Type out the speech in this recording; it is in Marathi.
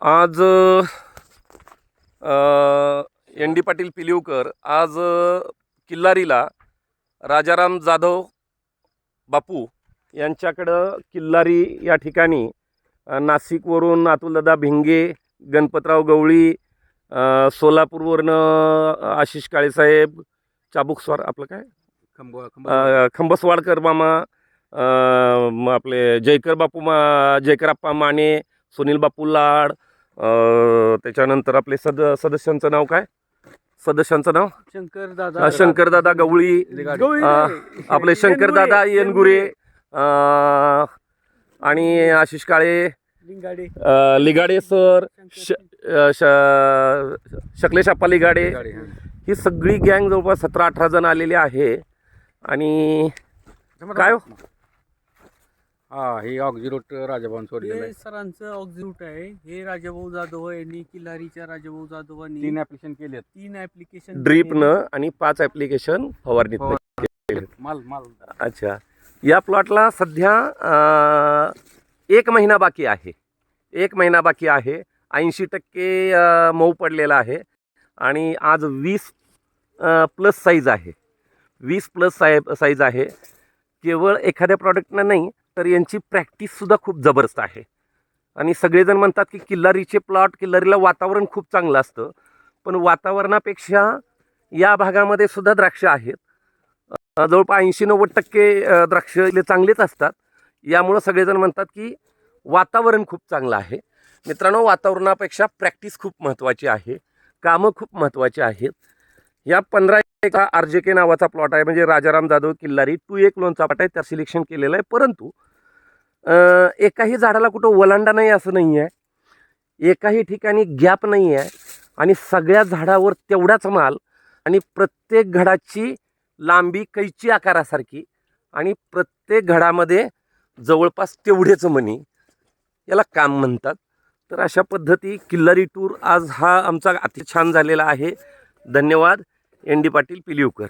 आज एन डी पाटील पिलीवकर आज किल्लारीला राजाराम जाधव बापू यांच्याकडं किल्लारी या ठिकाणी नाशिकवरून अतुलदादा भिंगे, गणपतराव गवळी, सोलापूरवरनं आशिष काळेसाहेब, चाबुकस्वार आपलं काय खंबसवाडकर मामा, आपले जयकरप्पा माने, सुनील बापू लाड, त्याच्यानंतर आपले सदस्यांचं नाव काय? सदस्यांचं नाव शंकरदादा गवळी, आपले शंकरदादा येनगुरे आणि आशिष काळे लिगाडे सर, शकलेशप्पा लिगाडे, ही सगळी गँग जवळपास 17-18 जण आलेली आहे. आणि काय हे ऑक्झिरूट राजाभाऊन सोडलेलं आहे. सरांचं ऑक्झिरूट आहे. हे राजाभाऊ जाधव यांनी किल्लारीच्या राजाभाऊ जाधवांनी 3 ऍप्लिकेशन केलेत. 3 ऍप्लिकेशन ड्रीपनं आणि 5 ऍप्लिकेशन फवारणीत केले. अच्छा, या प्लॉटला सध्या 1 महिना बाकी आहे. 1 महिना बाकी आहे. 80% मऊ पडलेला आहे आणि आज 20+ साईज आहे. 20+ साईज आहे. केवळ एखाद्या प्रॉडक्टनं नाही तर यांची प्रॅक्टिससुद्धा खूप जबरदस्त आहे. आणि सगळेजण म्हणतात की किल्लारीचे प्लॉट, किल्लारीला वातावरण खूप चांगलं असतं, पण वातावरणापेक्षा या भागामध्ये सुद्धा द्राक्ष आहेत. जवळपास 80-90% द्राक्ष इथले चांगलेच असतात. यामुळं सगळेजण म्हणतात की वातावरण खूप चांगलं आहे. मित्रांनो, वातावरणापेक्षा प्रॅक्टिस खूप महत्त्वाची आहे, कामं खूप महत्त्वाची आहेत. या 15 RJK नावाचा प्लॉट आहे, म्हणजे राजाराम जाधव किल्लारी 2 लोनचा प्लॉट आहे. त्या सिलेक्शन केलेलं आहे. परंतु एकाही झाडाला कुठं वलांडा नाही असं नाही आहे, एकाही ठिकाणी गॅप नाही आहे आणि सगळ्या झाडावर तेवढाच माल आणि प्रत्येक घडाची लांबी कैची आकारासारखी आणि प्रत्येक घडामध्ये जवळपास तेवढेच मणी, याला काम म्हणतात. तर अशा पद्धती किल्लारी टूर आज हा आमचा अति छान झालेला आहे. धन्यवाद. N D Patil पिलीवकर.